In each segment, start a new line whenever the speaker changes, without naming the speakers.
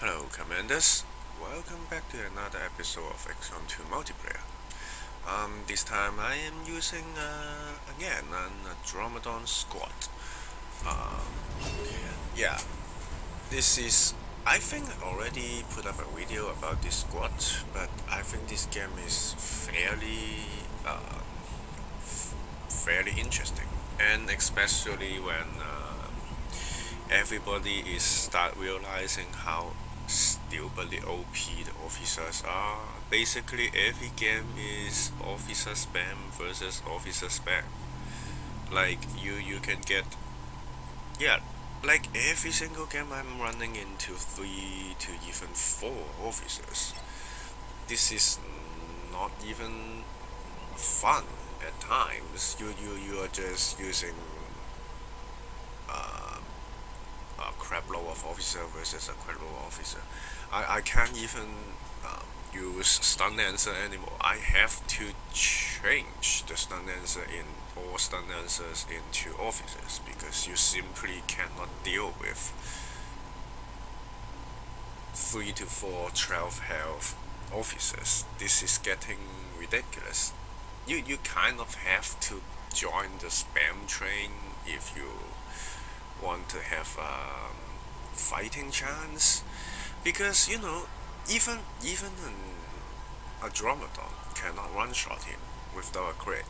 Hello, Commanders. Welcome back to another episode of Xcom 2 multiplayer. This time I am using again a Dromedon squad. Um, yeah, this is. I think I already put up a video about this squad, but I think this game is fairly interesting, and especially when everybody is start realizing how stupidly OP the officers are. Basically, every game is officer spam versus officer spam. Like you can get yeah, like every single game I'm running into 3 to even 4 officers. This is not even fun at times. You are just using uh, a crap load of officer versus a crap load officer. I can't even use stun dancer anymore. I have to change the stun dancer in all stun dancers into officers because you simply cannot deal with 3 to 4 12 health officers. This is getting ridiculous. You kind of have to join the spam train if you want to have fighting chance because even a Dromedon cannot one shot him without a crit,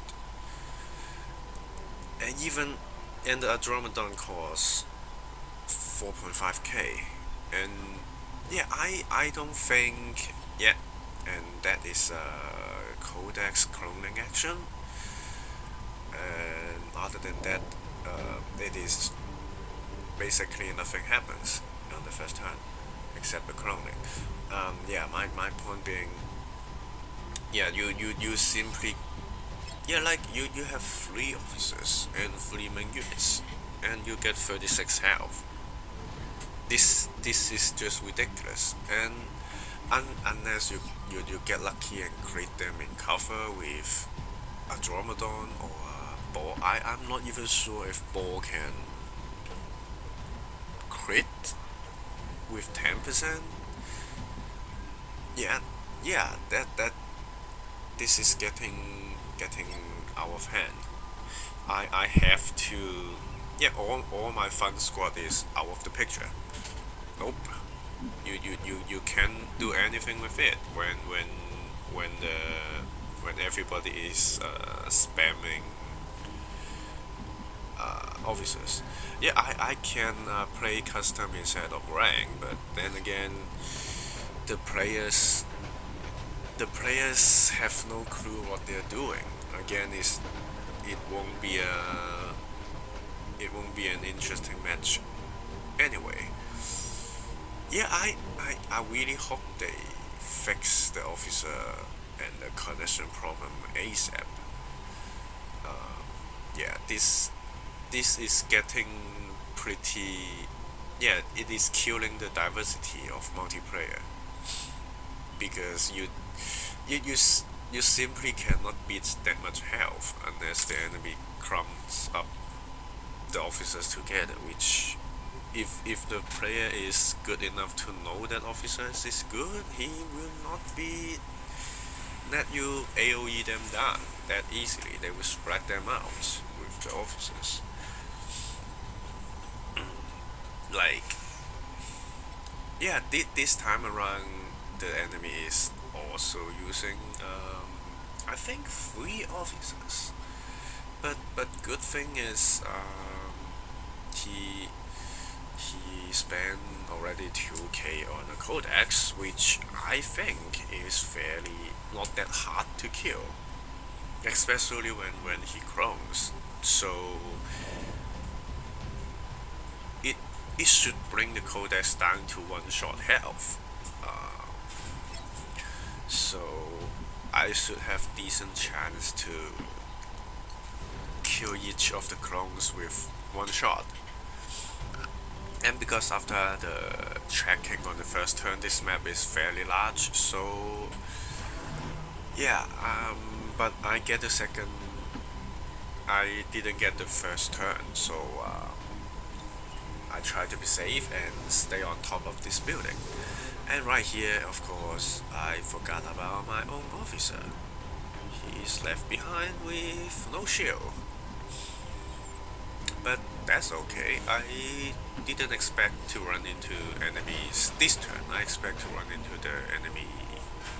and the Dromedon costs 4.5k, and yeah, I don't think yeah, and that is a codex cloning action, and other than that, it is basically nothing happens on the first turn except the cloning. Yeah, my point being, yeah, you simply like you have 3 officers and 3 main units, and you get 36 health. This is just ridiculous, and unless you get lucky and crit them in cover with a Dromedon or a Ball, I'm not even sure if Ball can crit with 10%. Yeah, yeah, that this is getting out of hand. I have to yeah, all my fun squad is out of the picture. Nope. You can't do anything with it when the when everybody is spamming officers. Yeah, I can play custom instead of rank, but then again, the players the players have no clue what they're doing. Again, is it won't be a it won't be an interesting match anyway. Yeah, I really hope they fix the officer and the connection problem ASAP. Yeah, this is getting pretty. Yeah, it is killing the diversity of multiplayer because you simply cannot beat that much health unless the enemy clumps up the officers together. Which, if the player is good enough to know that officers is good, he will not be let you AOE them down that easily. They will spread them out with the officers. Like, yeah, this time around, the enemy is also using, I think, 3 officers. But good thing is, he he spent already 2k on a codex, which I think is fairly not that hard to kill, especially when he clones. So it it should bring the codex down to 1 shot health. Uh, so I should have decent chance to kill each of the clones with 1 shot. And because after the tracking on the first turn, this map is fairly large, so yeah. But I get the second. I didn't get the first turn, so I try to be safe and stay on top of this building. And right here, of course, I forgot about my own officer. He is left behind with no shield. But that's okay. I didn't expect to run into enemies this turn. I expect to run into the enemy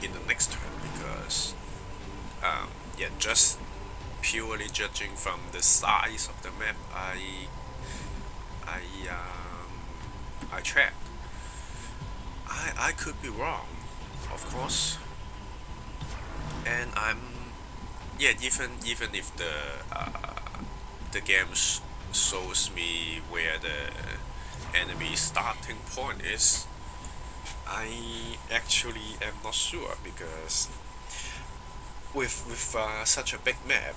in the next turn because, yeah, just purely judging from the size of the map, I, I checked. I could be wrong, of course, and yeah, even if the game shows me where the enemy starting point is, I actually am not sure because with such a big map,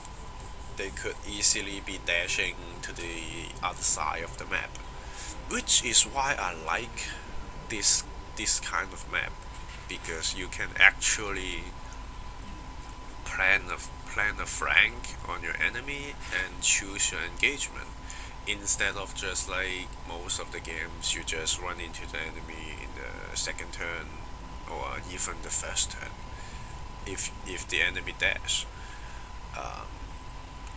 they could easily be dashing to the other side of the map, which is why I like this this kind of map because you can actually plan a plan a flank on your enemy and choose your engagement instead of just like most of the games you just run into the enemy in the second turn or even the first turn if the enemy dash. um,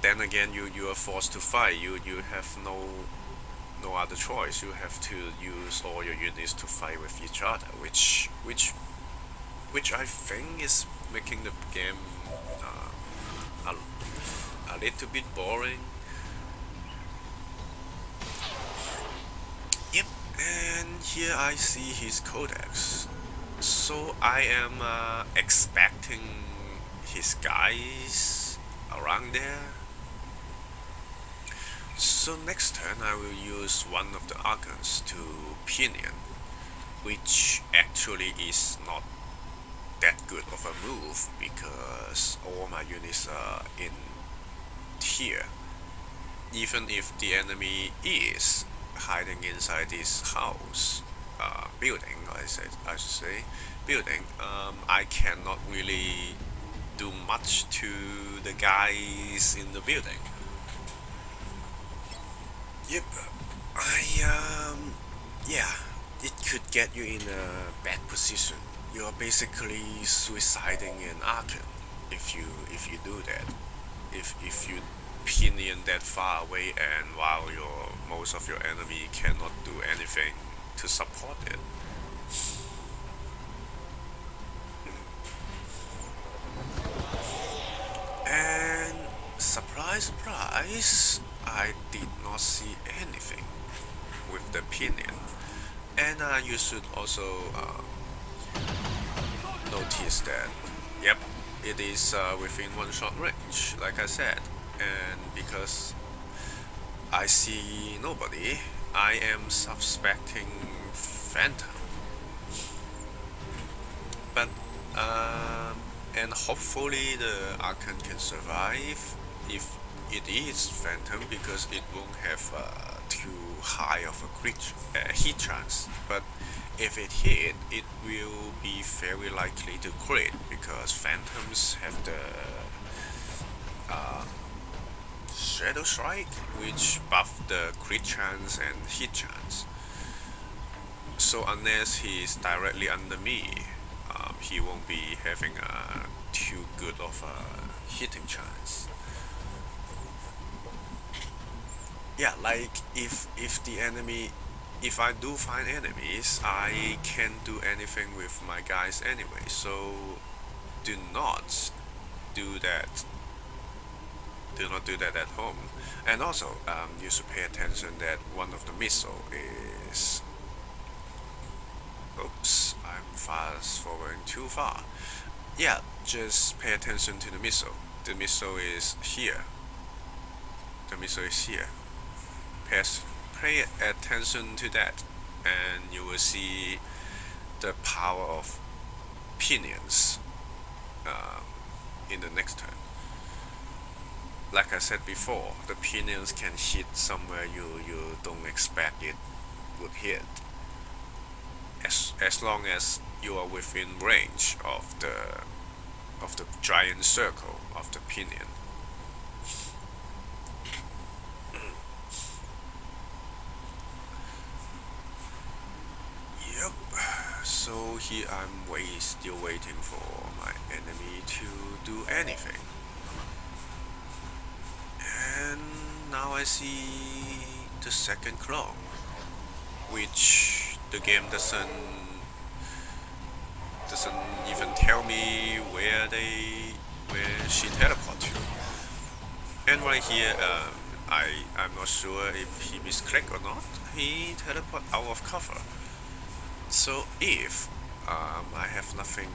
then again you are forced to fight. You have no other choice. You have to use all your units to fight with each other, which I think is making the game a little bit boring. Yep, and here I see his codex. So I am expecting his guys around there. So next turn I will use one of the archons to pinion, which actually is not that good of a move because all my units are in here. Even if the enemy is hiding inside this house, building, I should say, building, I cannot really do much to the guys in the building. Yep, yeah, it could get you in a bad position. You are basically suiciding an Archon if you do that. If you pinion that far away and while your most of your enemy cannot do anything to support it. And surprise, surprise, I did not see anything with the pinion. And you should also notice that, yep, it is within one shot range, like I said. And because I see nobody, I am suspecting Phantom. But and hopefully the Archon can survive if it is Phantom because it won't have too high of a hit chance. But if it hit, it will be very likely to crit because Phantoms have the uh, Shadow Strike, which buff the crit chance and hit chance. So unless he's directly under me, he won't be having a too good of a hitting chance. Yeah, like if I do find enemies, I can't do anything with my guys anyway. So do not do that. Do not do that at home. And also, you should pay attention that one of the missile is. Oops, I'm fast forwarding too far. Yeah, just pay attention to the missile. The missile is here. The missile is here. Pay attention to that, and you will see the power of pinions um, in the next turn. Like I said before, the pinions can hit somewhere you don't expect it would hit. As long as you are within range of the giant circle of the pinion. Yep. So here I'm still waiting for my enemy to do anything. And now I see the second clone, which the game doesn't even tell me where she teleport to. And right here, I'm not sure if he misclick or not. He teleport out of cover. So if I have nothing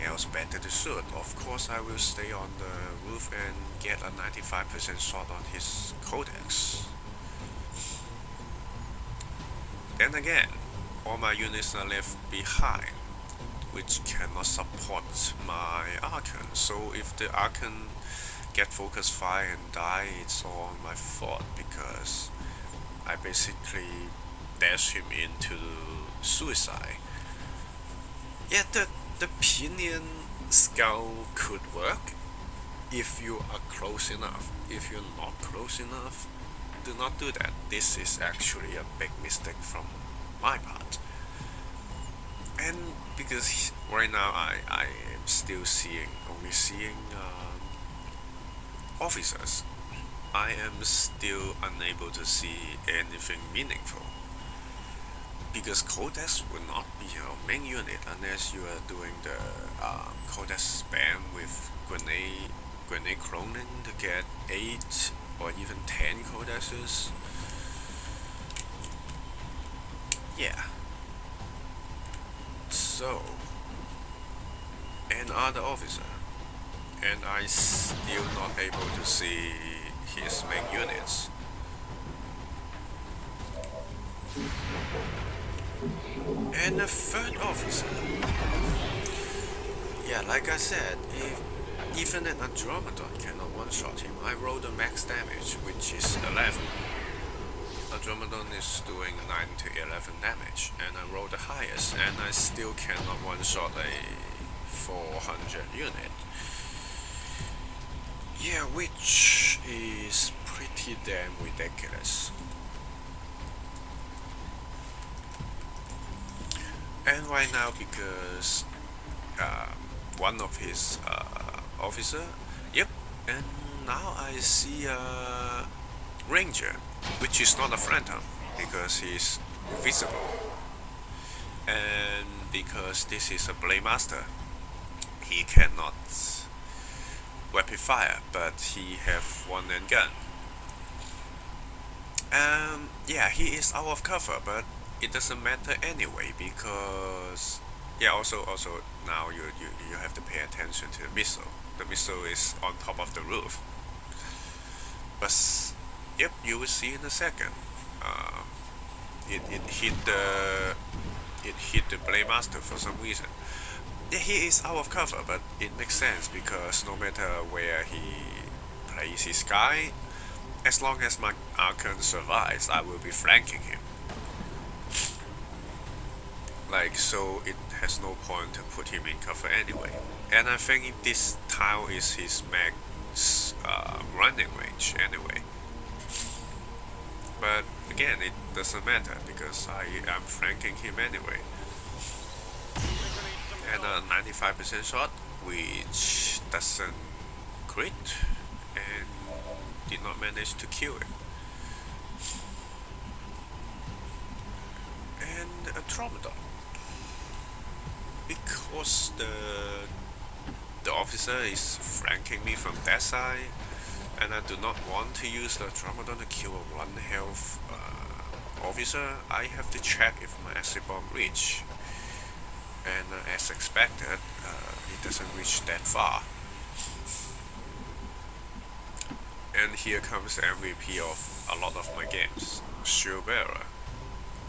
else better to shoot, of course I will stay on the roof and get a 95% shot on his codex. Then again, all my units are left behind, which cannot support my Archon. So if the Archon get focus fire and die, it's all my fault because I basically dash him into suicide. Yeah, the pinion skull could work if you are close enough. If you're not close enough, do not do that. This is actually a big mistake from my part. And because right now I am still only seeing officers, I am still unable to see anything meaningful. Because Codex will not be your main unit unless you are doing the Codex spam with grenade cloning to get 8 or even 10 Codexes. Yeah. So, another officer, and I still not able to see his main units. And the third officer. Yeah, like I said, even an Andromedon cannot one-shot him. I rolled the max damage, which is 11. Andromedon is doing 9 to 11 damage, and I rolled the highest, and I still cannot one-shot a 400 unit. Yeah, which is pretty damn ridiculous. And right now, because one of his officer, yep, and now I see a ranger, which is not a Phantom because he's visible, and because this is a blade master, he cannot weapon fire, but he have one and gun. Yeah, he is out of cover, but it doesn't matter anyway because yeah. Also now you have to pay attention to the missile. The missile is on top of the roof. But yep, you will see in a second. It hit the blade master for some reason. Yeah, he is out of cover, but it makes sense because no matter where he plays his guy, as long as my Archon survives, I will be flanking him. Like, so it has no point to put him in cover anyway. And I think this tile is his max running range anyway. But again, it doesn't matter because I am flanking him anyway. And a 95% shot, which doesn't crit and did not manage to kill it. And a Andromedon, because the officer is flanking me from that side, and I do not want to use the Andromedon to kill a 1 health officer, I have to check if my acid bomb reach. And as expected, it doesn't reach that far. And here comes the MVP of a lot of my games, Shield Bearer.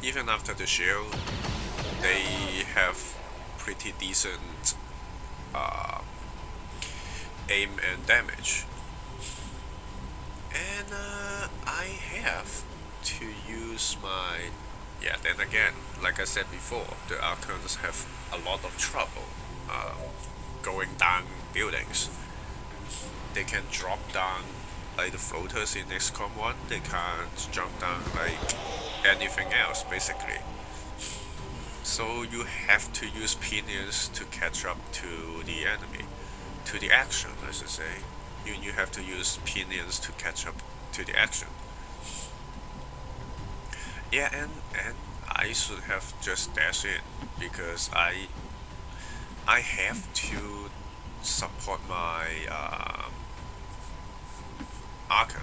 Even after the shield, they have pretty decent aim and damage. And I have to use my... Yeah, then again, like I said before, the Archons have a lot of trouble going down buildings. They can drop down like the floaters in Xcom 1, they can't jump down like anything else basically. So you have to use pinions to catch up to the enemy, to the action, I should say. You have to use pinions to catch up to the action. Yeah, and I should have just dashed in because I have to support my Archon,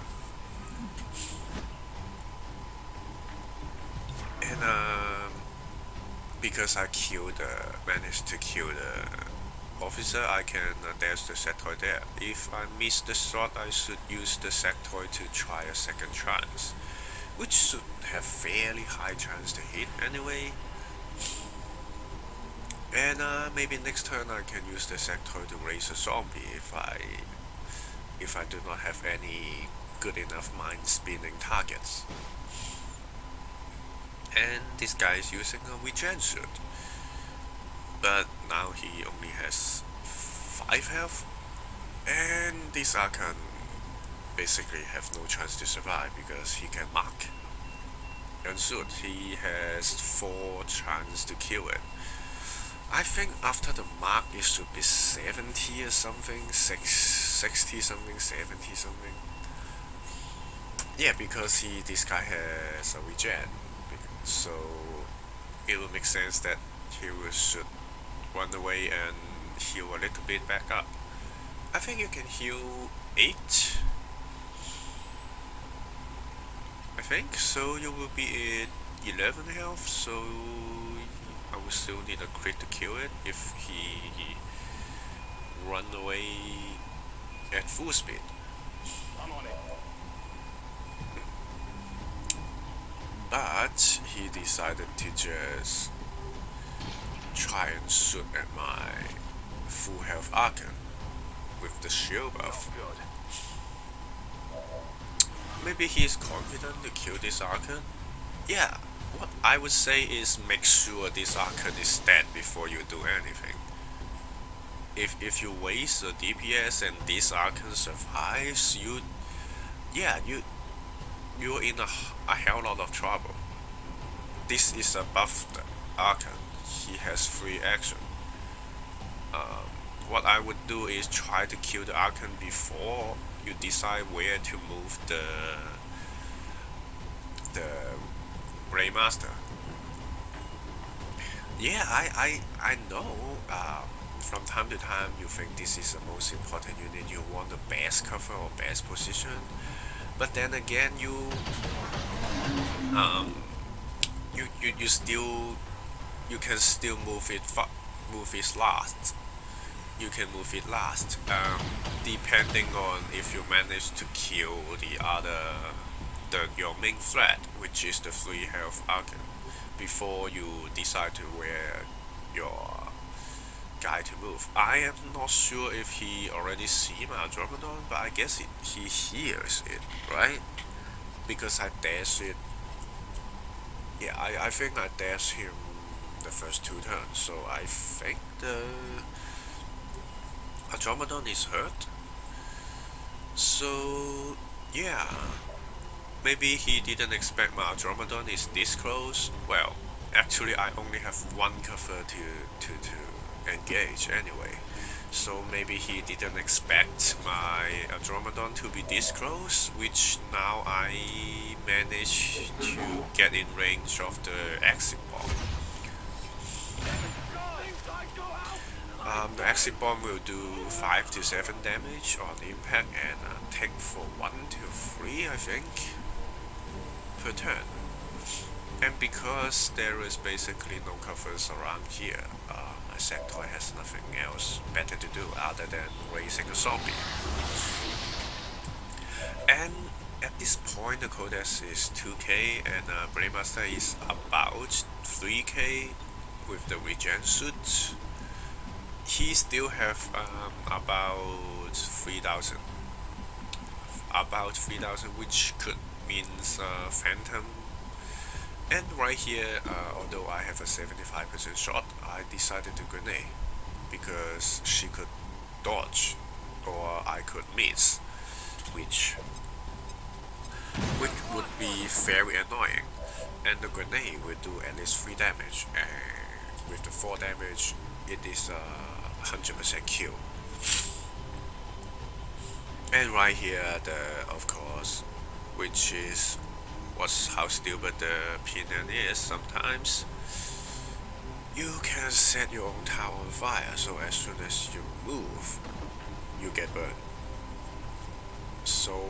and because I managed to kill the officer, I can dash the sectoid there. If I miss the shot, I should use the sectoid to try a second chance, which should have fairly high chance to hit anyway. And maybe next turn I can use the sectoid to raise a zombie if I do not have any good enough mind spinning targets. And this guy is using a regen suit, but now he only has 5 health, and this Archon basically have no chance to survive because he can mark. And shoot, he has 4 chance to kill it. I think after the mark it should be 70 or something, 60 something, 70 something. Yeah, because this guy has a regen, so it will make sense that should run away and heal a little bit back up. I think you can heal 8. I think so. You will be at 11 health, so I will still need a crit to kill it if he run away at full speed. I'm on it. But he decided to just try and shoot at my full health Archon with the shield buff. Maybe he's confident to kill this Archon? Yeah, what I would say is make sure this Archon is dead before you do anything. If you waste the DPS and this Archon survives, you're in a hell lot of trouble. This is a buffed Archon. He has free action. What I would do is try to kill the Archon before you decide where to move the Greymaster. Yeah, I know. From time to time, you think this is the most important unit. You want the best cover or best position, but then again, you can still move it last. You can move it last, depending on if you manage to kill your main threat, which is the 3 health Archon, before you decide to where your guy to move. I am not sure if he already see my Andromedon, but I guess he hears it, right? Because I dash it. Yeah, I think I dash him the first 2 turns, so I think the Andromedon is hurt. So yeah, maybe he didn't expect my Andromedon is this close. Well, actually I only have 1 cover to engage anyway. So maybe he didn't expect my Andromedon to be this close, which now I managed to get in range of the exit bomb. The exit bomb will do 5 to 7 damage on impact and take for 1 to 3, I think, per turn. And because there is basically no covers around here, my sector has nothing else better to do other than raising a zombie. And at this point the Codex is 2k and Braymaster is about 3k with the regen suit. He still have about 3,000. About 3,000, which could means Phantom. And right here, although I have a 75% shot, I decided to grenade because she could dodge or I could miss, which would be very annoying. And the grenade will do at least 3 damage. And with the 4 damage, it is 100% kill. And right here, of course, which is how stupid the opinion is sometimes. You can set your own tower on fire, so as soon as you move, you get burned. So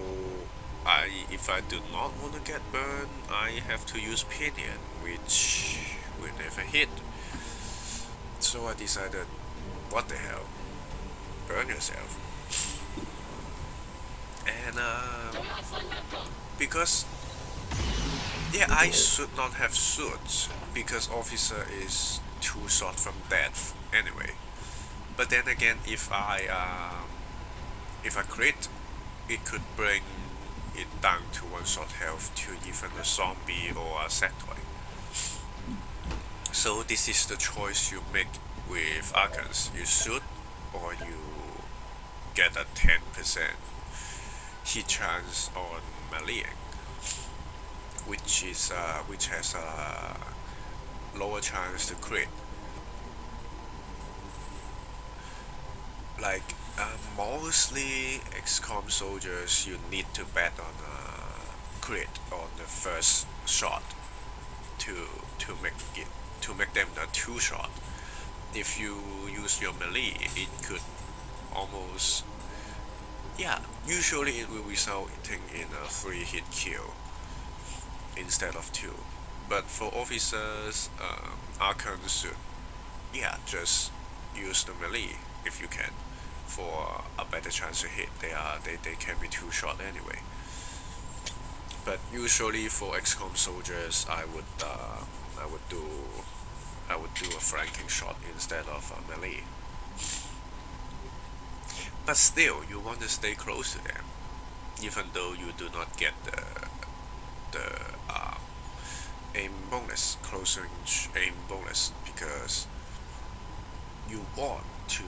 if I do not want to get burned, I have to use Pinion, which will never hit. So I decided, what the hell, burn yourself. And because yeah, I should not have suits because officer is 2 shot from death anyway. But then again, if I crit, it could bring it down to 1 shot health to even a zombie or a sectoid. So this is the choice you make with Archons. You shoot or you get a 10% hit chance on meleeing, which has a lower chance to crit. Like mostly Xcom soldiers, you need to bet on a crit on the first shot to make them a 2 shot. If you use your melee, it could almost, yeah, usually it will result in a 3 hit kill instead of 2. But for officers, Archons should, yeah, just use the melee if you can for a better chance to hit. They can be 2 shot anyway. But usually for XCOM soldiers, I would do a flanking shot instead of a melee. But still, you want to stay close to them, even though you do not get the aim bonus, close range aim bonus, because you want to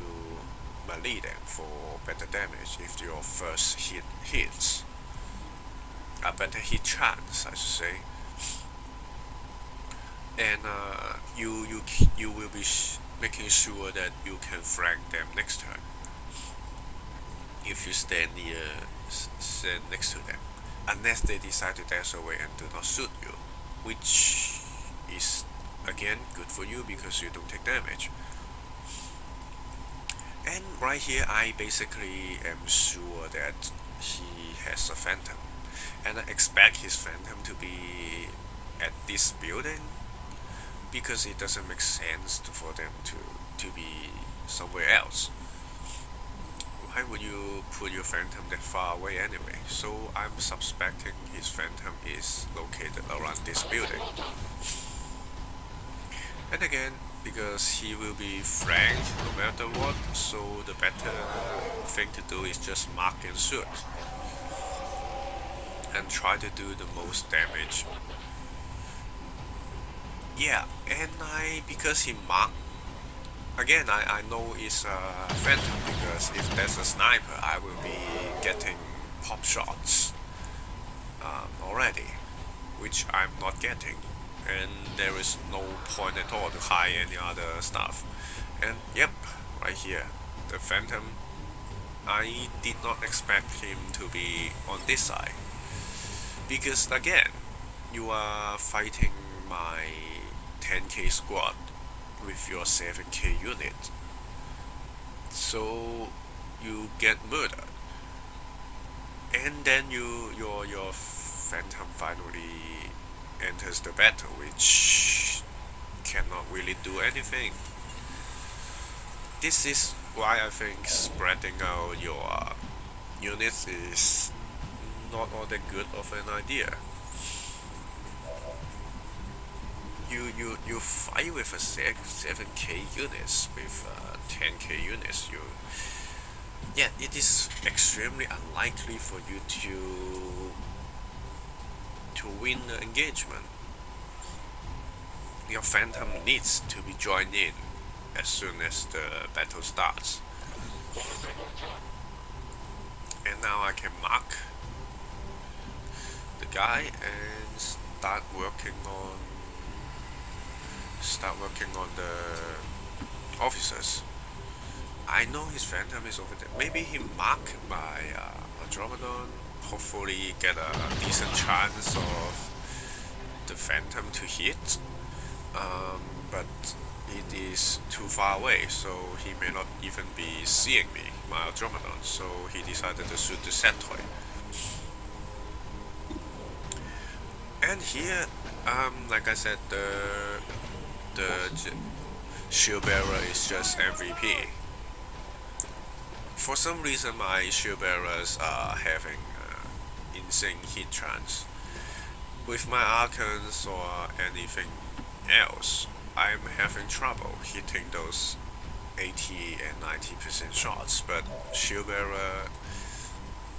melee them for better damage if your first hit hits. A better hit chance, I should say. And you will be making sure that you can flank them next turn if you stand next to them, unless they decide to dash away and do not shoot you, which is again good for you because you don't take damage. And right here, I basically am sure that he has a Phantom, and I expect his Phantom to be at this building, because it doesn't make sense for them to be somewhere else. Why would you put your Phantom that far away anyway? So I'm suspecting his Phantom is located around this building. And again, because he will be flanked no matter what, so the better thing to do is just mark and shoot and try to do the most damage. Yeah, and because he marked, again, I know it's a Phantom, because if there's a sniper, I will be getting pop shots already, which I'm not getting, and there is no point at all to hide any other stuff. And yep, right here, the Phantom, I did not expect him to be on this side, because again, you are fighting my 10k squad with your 7k unit, so you get murdered, and then your Phantom finally enters the battle, which cannot really do anything. This is why I think spreading out your units is not all that good of an idea. You fight with a 7k units with 10k units. Yeah, it is extremely unlikely for you to win the engagement. Your Phantom needs to be joined in as soon as the battle starts. And now I can mark the guy and start working on start working on the officers. I know his Phantom is over there. Maybe he marked my Andromedon. Hopefully, get a decent chance of the Phantom to hit. But it is too far away, so he may not even be seeing me, my Andromedon. So he decided to shoot the set toy. And here, like I said, the shield bearer is just MVP. For some reason, my shield bearers are having insane hit chance. With my Archons or anything else, I'm having trouble hitting those 80 and 90% shots. But shield bearer,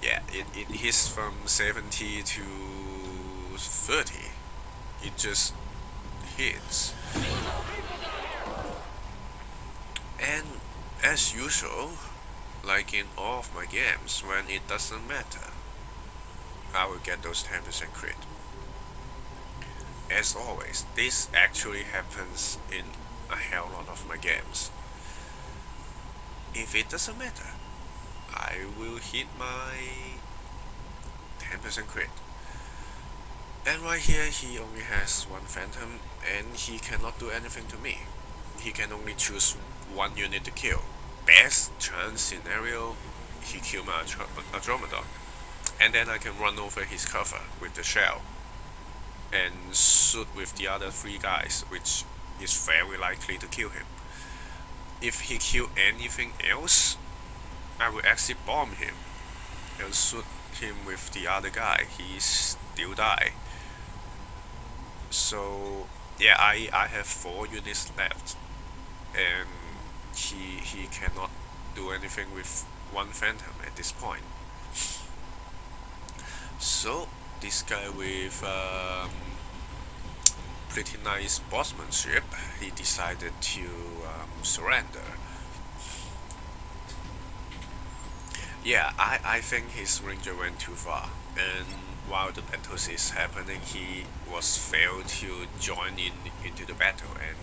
yeah, it hits from 70 to 30. It just hits. And as usual, like in all of my games, when it doesn't matter, I will get those 10% crit. As always, this actually happens in a hell lot of my games. If it doesn't matter, I will hit my 10% crit. And right here, he only has one Phantom, and he cannot do anything to me. He can only choose one unit to kill. Best chance scenario, he kill my Andromedon. And then I can run over his cover with the shell and shoot with the other three guys, which is very likely to kill him. If he kill anything else, I will actually bomb him and shoot him with the other guy. He still die. So yeah, I have 4 units left, and he cannot do anything with one Phantom at this point. So this guy with pretty nice bossmanship, he decided to surrender. Yeah, I think his ranger went too far, and while the battles is happening, he was failed to join into the battle, and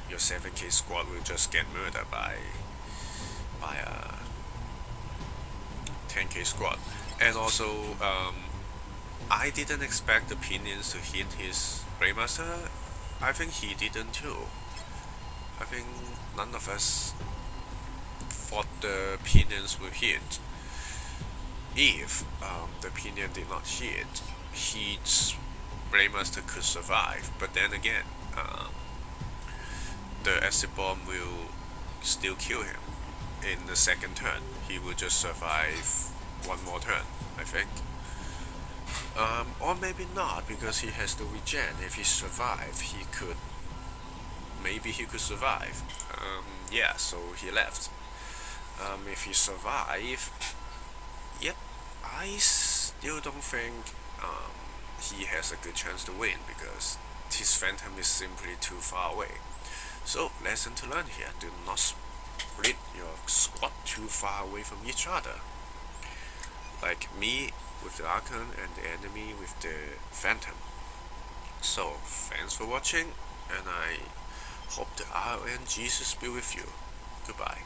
your 7K squad will just get murdered by a 10K squad. And also, I didn't expect the Pinions to hit his Greymaster. I think he didn't too. I think none of us thought the Pinions would hit. If the Pinion did not hit, his Greymaster could survive. But then again, the acid bomb will still kill him in the second turn. He will just survive one more turn, I think. Or maybe not, because he has the regen. If he survive, maybe he could survive. Yeah, so he left. If he survive, yep, I still don't think he has a good chance to win, because his Phantom is simply too far away. So, lesson to learn here, do not split your squad too far away from each other. Like me with the Archon and the enemy with the Phantom. So, thanks for watching, and I hope the RNGesus be with you. Goodbye.